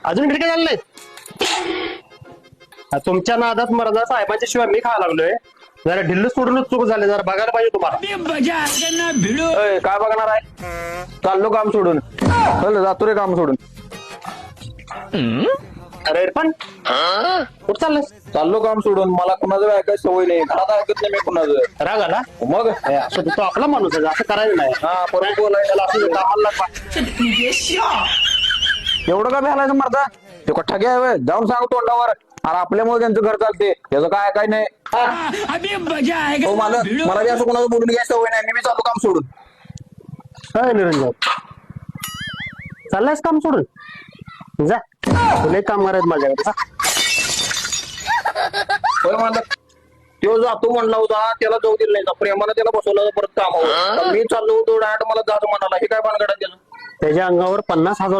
अजून खिडक्या झाल्या नाहीत? तुमच्या नादात मर्दा साहेबांच्या शिवाय मी खायला लागलोय. जरा ढिल्ल सोडूनच चूक झाले. जरा बघायला पाहिजे तुम्हाला. काय बघणार आहे? चाललो काम सोडून. जातो रे काम सोडून. अरे पण कुठं चाललंस? चाललो काम सोडून. मला कुणाचं ऐकायची सवय नाही. घरात ऐकत नाही मी कुणाचं. राग आला मग असं तो आपला माणूस आहे, असं करायचं नाही. हा परत बोलायला असं कामाला एवढं का भ्यालायचं मरता? ते कठ्ठा घ्या जाऊन सांग तोंडावर. अरे आपल्यामुळे त्यांचं घर चालते, त्याचं काय नाही. हो मला बी असं कोणाचं बोलून घ्यायची सवय नाही. मी चालू काम सोडून. काय निरंजन चाललायस काम सोडून? जा तुला एक काम करायचं माझ्याकडे. होय मालक. तो जातो म्हणला होता, त्याला जाऊ दिलं नाही. प्रेमानं त्याला बसवलं परत कामावर. मी चाललो होतो डायरेक्ट मला जातो म्हणाला. हे काय भानगड आहे त्याचं? त्याच्या अंगावर 50,000